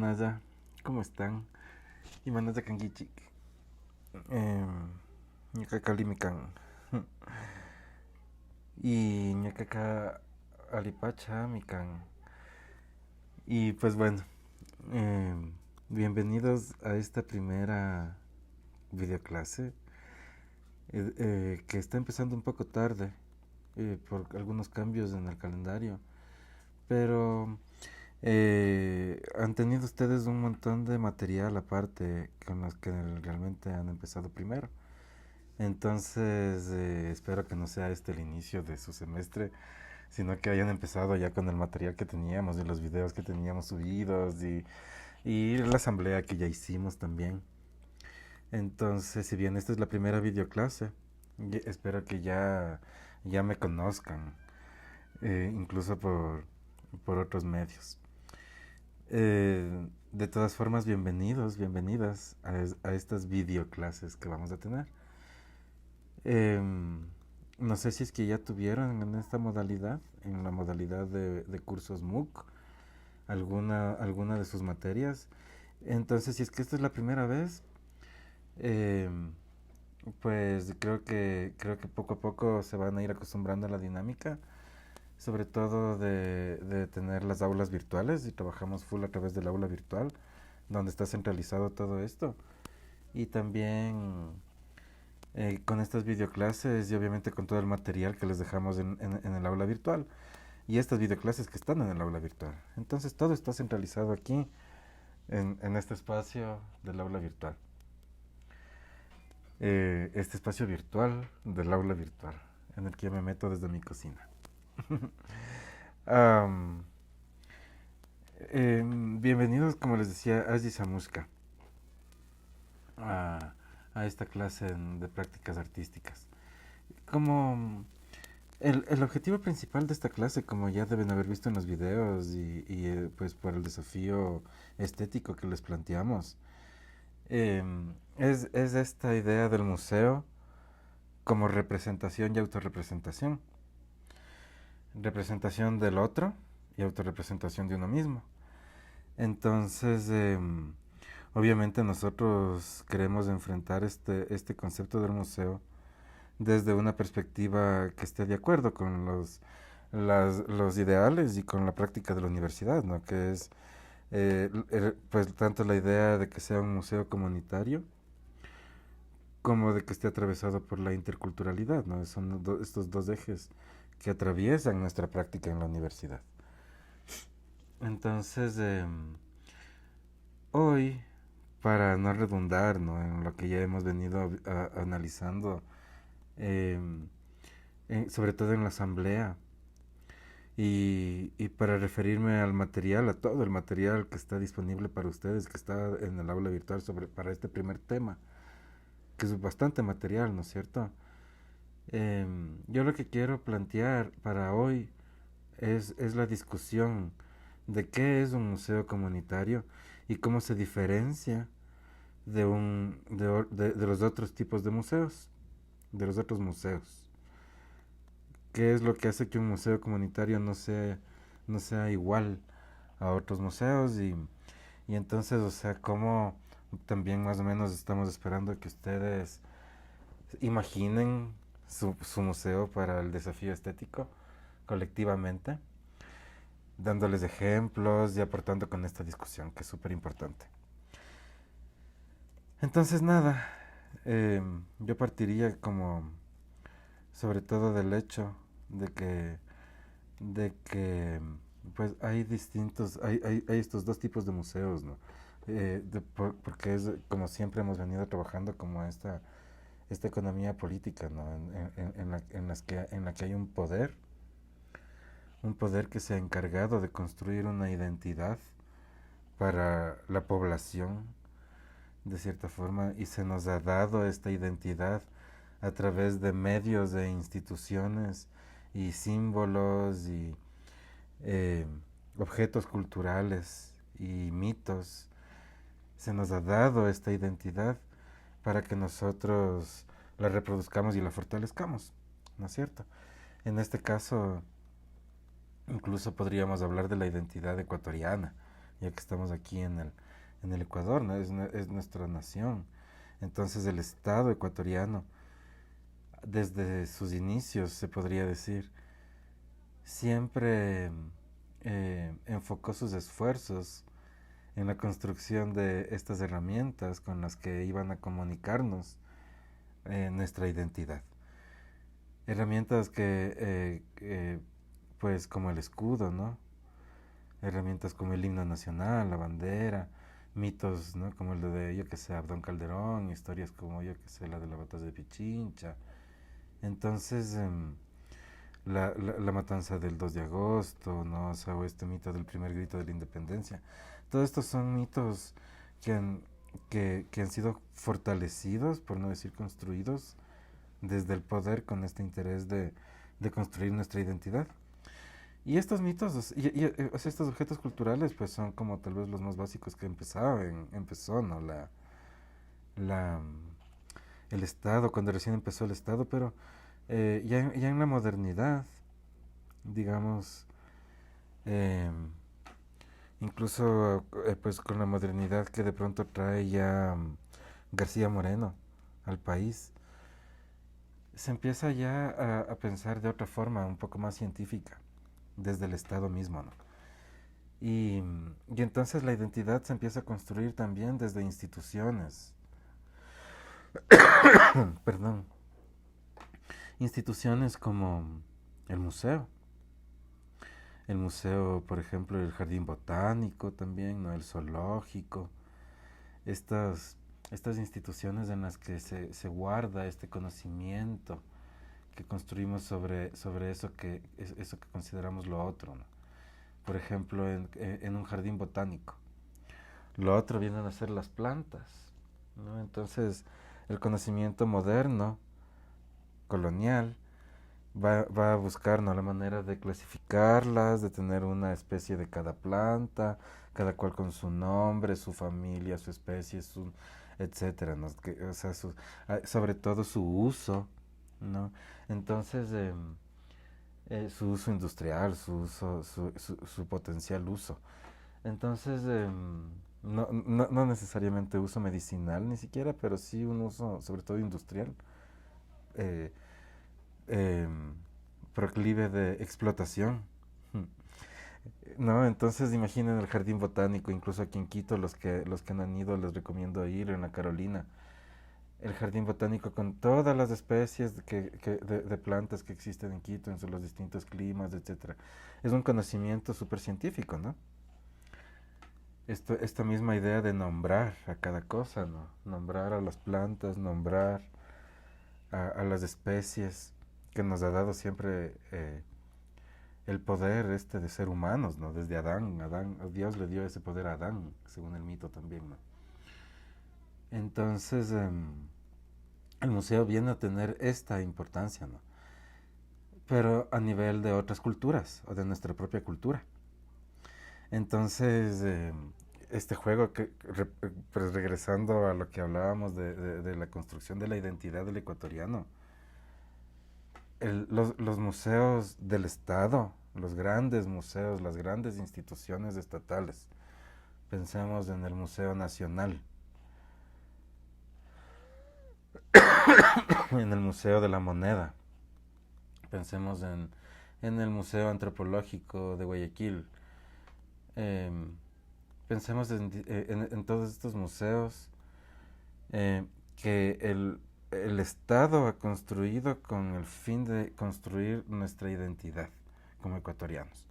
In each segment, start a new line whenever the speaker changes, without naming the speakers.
Imanaya, ¿cómo están? Imanaya Kangichik. Ñuqaqa Limikan. Y ñuqaqa Alipacha Mikan. Y pues bueno, bienvenidos a esta primera videoclase que está empezando un poco tarde por algunos cambios en el calendario. Pero han tenido ustedes un montón de material aparte con los que realmente han empezado primero. Entonces, espero que no sea este el inicio de su semestre, sino que hayan empezado ya con el material que teníamos y los videos que teníamos subidos y la asamblea que ya hicimos también. Entonces, si bien esta es la primera videoclase, espero que ya me conozcan, incluso por otros medios. De todas formas, bienvenidos, bienvenidas a estas videoclases que vamos a tener. Em, no sé si es que ya tuvieron en esta modalidad, en la modalidad de cursos MOOC, alguna de sus materias. Entonces, si es que esta es la primera vez, em, pues creo que poco a poco se van a ir acostumbrando a la dinámica, sobre todo de tener las aulas virtuales y trabajamos full a través del aula virtual, donde está centralizado todo esto. Y también con estas videoclases y obviamente con todo el material que les dejamos en el aula virtual y estas videoclases que están en el aula virtual. Entonces todo está centralizado aquí en este espacio del aula virtual. Este espacio virtual del aula virtual en el que yo me meto desde mi cocina. Am, Bienvenidos, como les decía, Aziz Samushka, a, a esta clase de prácticas artísticas. Como el objetivo principal de esta clase, como ya deben haber visto en los videos pues por el desafío estético que les planteamos, es esta idea del museo como representación y autorrepresentación. Representación del otro y autorrepresentación de uno mismo. Entonces, obviamente nosotros queremos enfrentar este concepto del museo desde una perspectiva que esté de acuerdo con los ideales y con la práctica de la universidad, ¿no? Que es pues tanto la idea de que sea un museo comunitario como de que esté atravesado por la interculturalidad, ¿no? Son estos dos ejes que atraviesan nuestra práctica en la universidad. Entonces, hoy, para no redundar, ¿no?, en lo que ya hemos venido analizando, em, sobre todo en la asamblea, y para referirme al material, a todo el material que está disponible para ustedes, que está en el aula virtual para este primer tema, que es bastante material, ¿no es cierto? Yo lo que quiero plantear para hoy es la discusión de qué es un museo comunitario y cómo se diferencia de los otros tipos de museos, de los otros museos. ¿Qué es lo que hace que un museo comunitario no sea igual a otros museos? Y entonces, o sea, cómo también más o menos estamos esperando que ustedes imaginen su museo para el desafío estético colectivamente, dándoles ejemplos y aportando con esta discusión que es súper importante. Entonces, nada, yo partiría como sobre todo del hecho de que pues hay estos dos tipos de museos, ¿no? Porque es como siempre hemos venido trabajando como esta economía política, ¿no? En la que hay un poder que se ha encargado de construir una identidad para la población, de cierta forma, y se nos ha dado esta identidad a través de medios, de instituciones y símbolos y eh, objetos culturales y mitos. Se nos ha dado esta identidad para que nosotros la reproduzcamos y la fortalezcamos, ¿no es cierto? En este caso, incluso podríamos hablar de la identidad ecuatoriana, ya que estamos aquí en el Ecuador, ¿no? Es nuestra nación. Entonces el Estado ecuatoriano, desde sus inicios, se podría decir, siempre enfocó sus esfuerzos en la construcción de estas herramientas con las que iban a comunicarnos nuestra identidad. Herramientas pues como el escudo, ¿no? Herramientas como el himno nacional, la bandera, mitos, ¿no? Como el de, yo que sé, Abdón Calderón, historias como, yo que sé, la de la batalla de Pichincha. Entonces, la matanza del 2 de agosto, ¿no? O sea, o este mito del primer grito de la independencia. Todos estos son mitos que han, que han sido fortalecidos, por no decir construidos, desde el poder con este interés de construir nuestra identidad. Y estos mitos, o sea, estos objetos culturales, pues son como tal vez los más básicos que empezó, ¿no? La, el Estado, cuando recién empezó el Estado, pero ya en la modernidad, digamos, eh, incluso pues con la modernidad que de pronto trae ya García Moreno al país, se empieza ya a pensar de otra forma, un poco más científica, desde el Estado mismo, ¿no? Y entonces la identidad se empieza a construir también desde instituciones, perdón, instituciones como el museo, por ejemplo, el jardín botánico también, ¿no? El zoológico, estas, estas instituciones en las que se guarda este conocimiento que construimos sobre eso que consideramos lo otro, ¿no? Por ejemplo, en un jardín botánico. Lo otro vienen a ser las plantas, ¿no? Entonces, el conocimiento moderno, colonial, va a buscar, ¿no? La manera de clasificarlas, de tener una especie de cada planta, cada cual con su nombre, su familia, su especie, etcétera, ¿no? O sea, sobre todo su uso, ¿no? Entonces, su uso industrial, su potencial uso. Entonces, no necesariamente uso medicinal ni siquiera, pero sí un uso, sobre todo industrial, eh, eh, proclive de explotación. ¿No? Entonces imaginen el jardín botánico, incluso aquí en Quito, los que no han ido les recomiendo ir, en la Carolina. El jardín botánico con todas las especies de plantas que existen en Quito, en los distintos climas, etcétera. Es un conocimiento súper científico, ¿no? Esta misma idea de nombrar a cada cosa, ¿no? Nombrar a las plantas, nombrar a las especies que nos ha dado siempre el poder este de ser humanos, ¿no? Desde Adán, Dios le dio ese poder a Adán, según el mito también, ¿no? Entonces, el museo viene a tener esta importancia, ¿no? Pero a nivel de otras culturas o de nuestra propia cultura. Entonces, este juego, pues regresando a lo que hablábamos de la construcción de la identidad del ecuatoriano, los museos del Estado, los grandes museos, las grandes instituciones estatales, pensemos en el Museo Nacional, en el Museo de la Moneda, pensemos en el Museo Antropológico de Guayaquil, eh, pensemos en todos estos museos eh, que el Estado ha construido con el fin de construir nuestra identidad como ecuatorianos.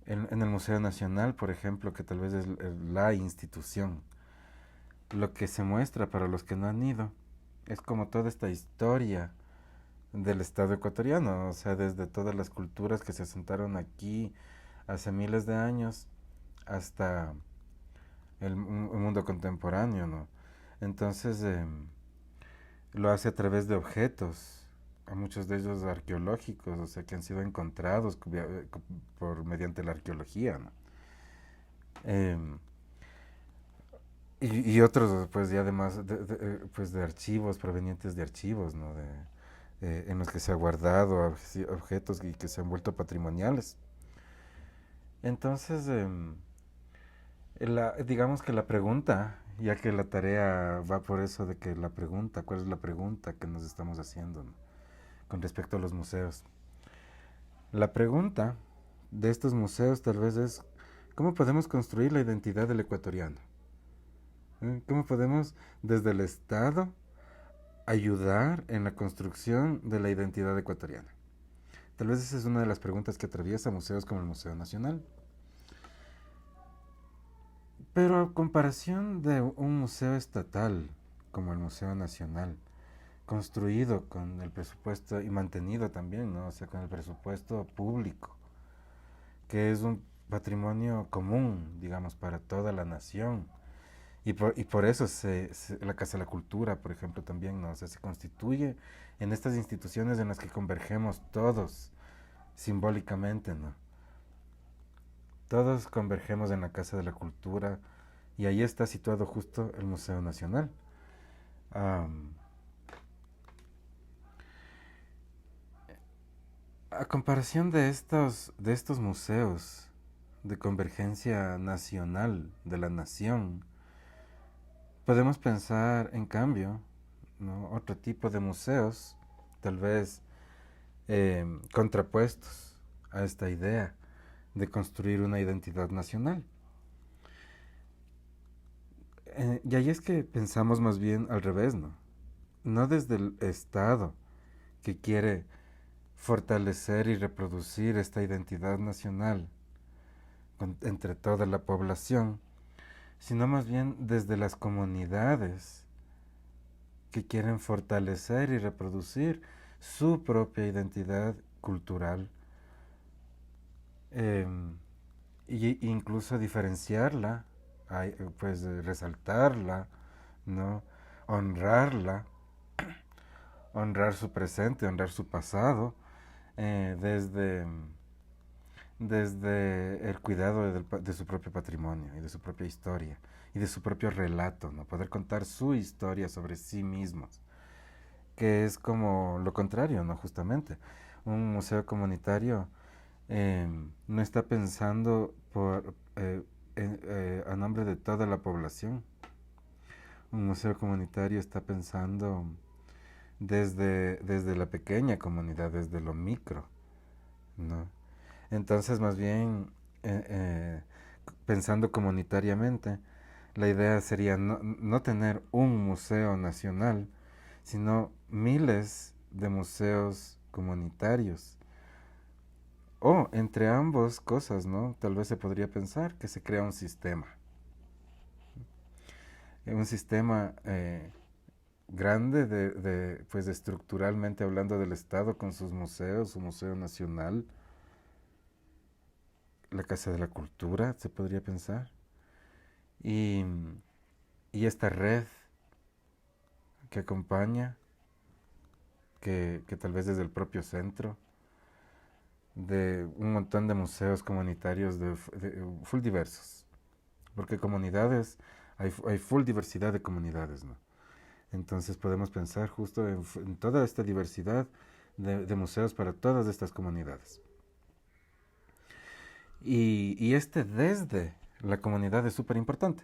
En el Museo Nacional, por ejemplo, que tal vez es la institución, lo que se muestra para los que no han ido es como toda esta historia del Estado ecuatoriano, o sea, desde todas las culturas que se asentaron aquí hace miles de años hasta el mundo contemporáneo, ¿no? Entonces, lo hace a través de objetos, a muchos de ellos arqueológicos, o sea, que han sido encontrados mediante la arqueología, ¿no? Em, y otros, pues, ya además, pues, de archivos, provenientes de archivos, ¿no? En los que se ha guardado objetos y que se han vuelto patrimoniales. Entonces, digamos que la pregunta, ya que la tarea va por eso de que la pregunta, ¿cuál es la pregunta que nos estamos haciendo, ¿no? Con respecto a los museos? La pregunta de estos museos tal vez es, ¿cómo podemos construir la identidad del ecuatoriano? ¿Cómo podemos desde el Estado ayudar en la construcción de la identidad ecuatoriana? Tal vez esa es una de las preguntas que atraviesa museos como el Museo Nacional. Pero a comparación de un museo estatal como el Museo Nacional, construido con el presupuesto y mantenido también, ¿no? O sea, con el presupuesto público, que es un patrimonio común, digamos, para toda la nación. Y por eso la Casa de la Cultura, por ejemplo, también, ¿no? O sea, se constituye en estas instituciones en las que convergemos todos simbólicamente, ¿no? Todos convergemos en la Casa de la Cultura y ahí está situado justo el Museo Nacional. Am, a comparación de estos museos de convergencia nacional de la nación, podemos pensar, en cambio, ¿no? Otro tipo de museos, tal vez contrapuestos a esta idea de construir una identidad nacional. Y ahí es que pensamos más bien al revés, ¿no? No desde el Estado que quiere fortalecer y reproducir esta identidad nacional entre toda la población, sino más bien desde las comunidades que quieren fortalecer y reproducir su propia identidad cultural, eh, e incluso diferenciarla, pues resaltarla, ¿no? Honrarla, honrar su presente, honrar su pasado, desde el cuidado de su propio patrimonio y de su propia historia y de su propio relato, ¿no? Poder contar su historia sobre sí mismos, que es como lo contrario, ¿no? Justamente, un museo comunitario no está pensando a nombre de toda la población. Un museo comunitario está pensando desde la pequeña comunidad, desde lo micro, ¿no? Entonces, más bien, eh, eh, pensando comunitariamente, la idea sería no tener un museo nacional, sino miles de museos comunitarios. O entre ambos cosas, ¿no? Tal vez se podría pensar que se crea un sistema. Un sistema grande pues estructuralmente hablando del Estado con sus museos, su Museo Nacional, la Casa de la Cultura, se podría pensar. Y, y esta red que acompaña, que tal vez desde el propio centro, de un montón de museos comunitarios full diversos. Porque comunidades, hay full diversidad de comunidades, ¿no? Entonces podemos pensar justo en toda esta diversidad de museos para todas estas comunidades. Y este desde la comunidad es súper importante.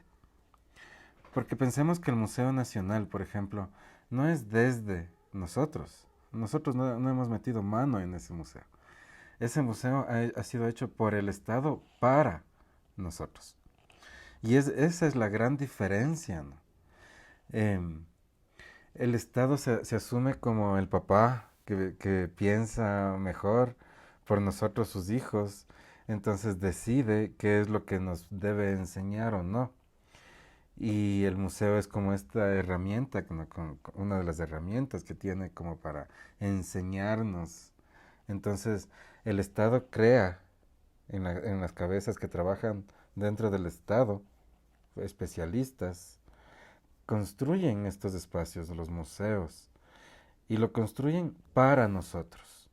Porque pensemos que el Museo Nacional, por ejemplo, no es desde nosotros. Nosotros no hemos metido mano en ese museo. Ese museo ha sido hecho por el Estado para nosotros. Y esa es la gran diferencia, ¿no? Em, el Estado se asume como el papá que piensa mejor por nosotros, sus hijos, entonces decide qué es lo que nos debe enseñar o no. Y el museo es como esta herramienta, una de las herramientas que tiene como para enseñarnos. Entonces, el Estado crea en las cabezas que trabajan dentro del Estado, especialistas, construyen estos espacios, los museos, y lo construyen para nosotros.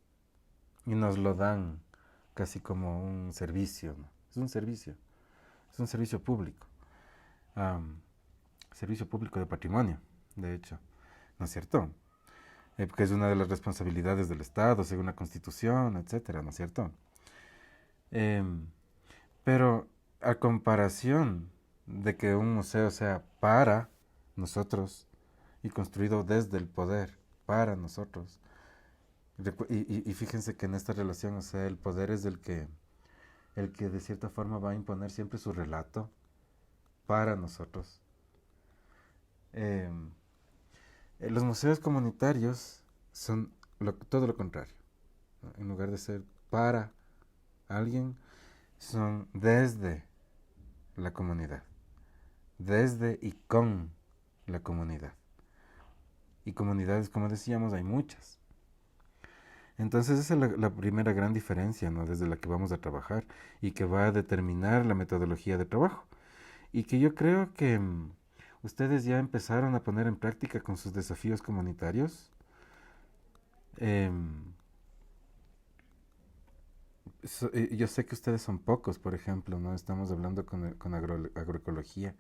Y nos lo dan casi como un servicio, ¿no? Es un servicio público. Am, Servicio público de patrimonio, de hecho, ¿no es cierto? Porque es una de las responsabilidades del Estado, según la Constitución, etcétera, ¿no es cierto? Em, Pero a comparación de que un museo sea para nosotros y construido desde el poder, para nosotros. Y fíjense que en esta relación, o sea, el poder es el que de cierta forma va a imponer siempre su relato para nosotros. Eh, los museos comunitarios son todo lo contrario, ¿no? En lugar de ser para alguien, son desde la comunidad, desde y con la comunidad. Y comunidades, como decíamos, hay muchas. Entonces esa es la primera gran diferencia, ¿no? Desde la que vamos a trabajar y que va a determinar la metodología de trabajo. Y que yo creo que ustedes ya empezaron a poner en práctica con sus desafíos comunitarios. Em, yo sé que ustedes son pocos, por ejemplo, ¿no? Estamos hablando con agroecología.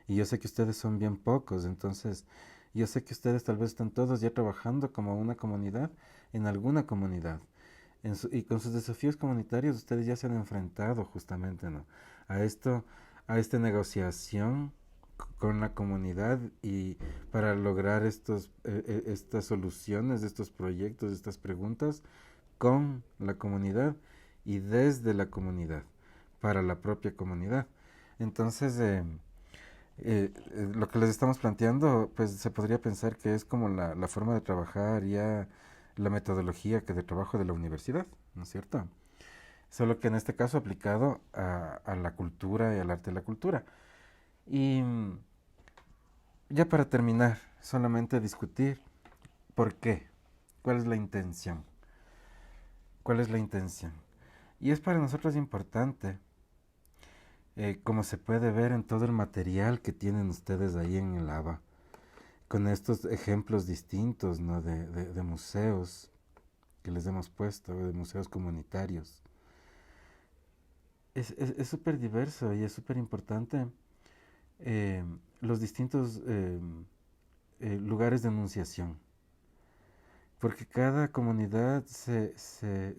Y yo sé que ustedes son bien pocos, entonces yo sé que ustedes tal vez están todos ya trabajando como una comunidad en alguna comunidad. Y con sus desafíos comunitarios ustedes ya se han enfrentado justamente, ¿no? A esto, a esta negociación con la comunidad y para lograr estas soluciones, estos proyectos, estas preguntas con la comunidad y desde la comunidad, para la propia comunidad. Entonces, lo que les estamos planteando, pues se podría pensar que es como la forma de trabajar ya, la metodología que de trabajo de la universidad, ¿no es cierto? Solo que en este caso aplicado a la cultura y al arte de la cultura. Y ya para terminar, solamente discutir por qué, cuál es la intención, cuál es la intención. Y es para nosotros importante, como se puede ver en todo el material que tienen ustedes ahí en el ABA, con estos ejemplos distintos, ¿no? De museos que les hemos puesto, de museos comunitarios. Es súper diverso y es súper importante eh, los distintos lugares de enunciación, porque cada comunidad se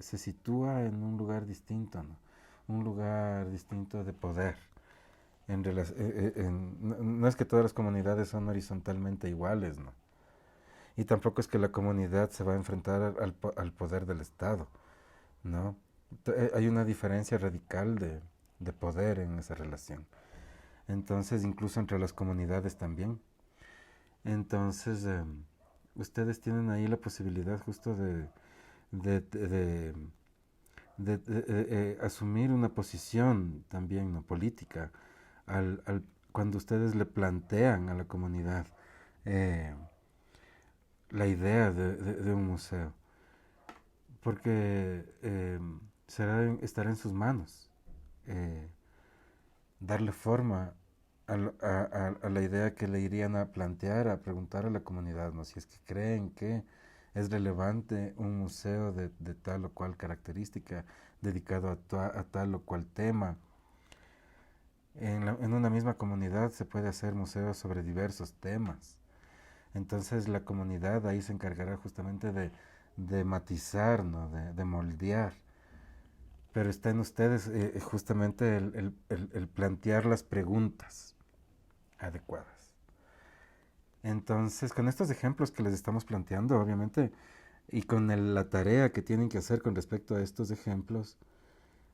sitúa en un lugar distinto, ¿no? Un lugar distinto de poder. No es que todas las comunidades son horizontalmente iguales, ¿no? Y tampoco es que la comunidad se va a enfrentar al poder del Estado, ¿no? Hay una diferencia radical de poder en esa relación. Entonces, incluso entre las comunidades también. Entonces, ustedes tienen ahí la posibilidad justo de, de- de- asumir una posición también, ¿no? Política cuando ustedes le plantean a la comunidad eh, la idea de un museo, porque estará en sus manos eh, darle forma a la idea que le irían a plantear, a preguntar a la comunidad, ¿no? Si es que creen que es relevante un museo de tal o cual característica dedicado a tal o cual tema. En una misma comunidad se puede hacer museos sobre diversos temas. Entonces la comunidad ahí se encargará justamente de matizar, ¿no? De moldear. Pero está en ustedes justamente el plantear las preguntas adecuadas. Entonces, con estos ejemplos que les estamos planteando, obviamente, y con la tarea que tienen que hacer con respecto a estos ejemplos,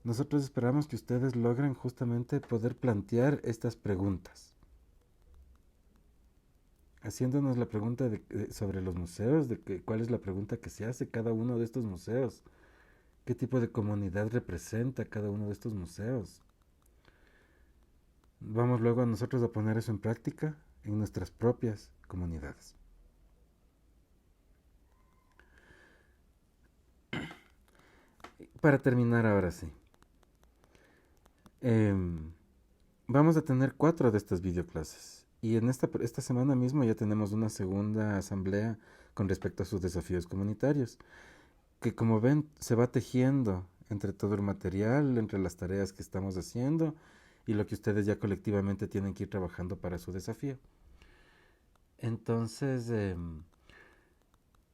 nosotros esperamos que ustedes logren justamente poder plantear estas preguntas, haciéndonos la pregunta sobre los museos, cuál es la pregunta que se hace cada uno de estos museos, qué tipo de comunidad representa cada uno de estos museos. Vamos luego a nosotros a poner eso en práctica en nuestras propias comunidades. Para terminar ahora sí, em, vamos a tener 4 de estas videoclases y en esta semana mismo ya tenemos una segunda asamblea con respecto a sus desafíos comunitarios, que como ven se va tejiendo entre todo el material, entre las tareas que estamos haciendo y lo que ustedes ya colectivamente tienen que ir trabajando para su desafío. Entonces,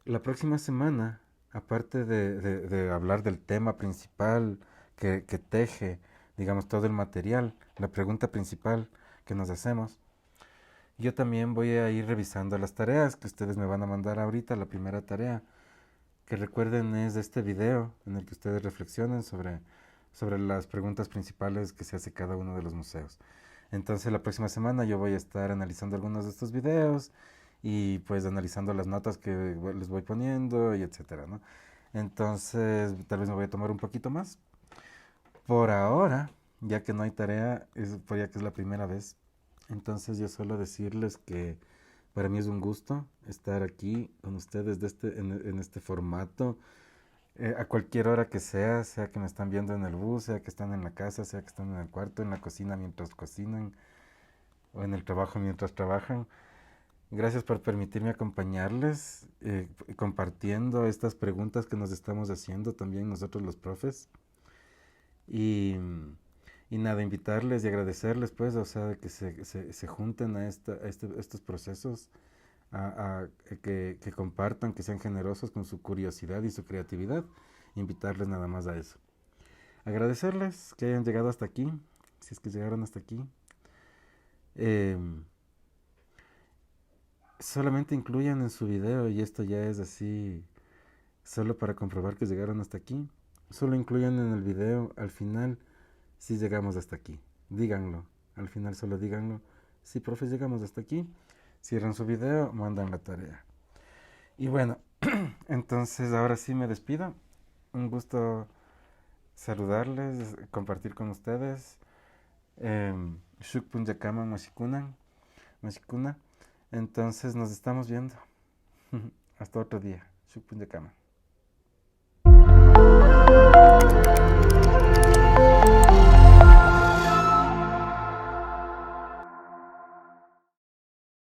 la próxima semana, aparte de hablar del tema principal que teje digamos, todo el material, la pregunta principal que nos hacemos. Yo también voy a ir revisando las tareas que ustedes me van a mandar ahorita. La primera tarea, que recuerden, es este video en el que ustedes reflexionen sobre las preguntas principales que se hace cada uno de los museos. Entonces la próxima semana yo voy a estar analizando algunos de estos videos y pues analizando las notas que les voy poniendo y etcétera, ¿no? Entonces tal vez me voy a tomar un poquito más. Por ahora, ya que no hay tarea, ya que es la primera vez, entonces yo solo decirles que para mí es un gusto estar aquí con ustedes en este formato, a cualquier hora que sea que me están viendo en el bus, sea que están en la casa, sea que están en el cuarto, en la cocina mientras cocinan o en el trabajo mientras trabajan. Gracias por permitirme acompañarles, compartiendo estas preguntas que nos estamos haciendo también nosotros los profes. Y, y nada, invitarles y agradecerles, pues, o sea, que se junten estos procesos, que compartan, que sean generosos con su curiosidad y su creatividad. Invitarles nada más a eso. Agradecerles que hayan llegado hasta aquí, si es que llegaron hasta aquí. Eh, Solamente incluyan en su video, y esto ya es así, solo para comprobar que llegaron hasta aquí. Solo incluyan en el video al final si llegamos hasta aquí. Díganlo. Al final solo díganlo. Sí, profe, llegamos hasta aquí. Cierran su video, mandan la tarea. Y bueno, entonces ahora sí me despido. Un gusto saludarles, compartir con ustedes. Shuk Punyakama Mashikuna. Entonces nos estamos viendo. Hasta otro día. Shuk Punyakama.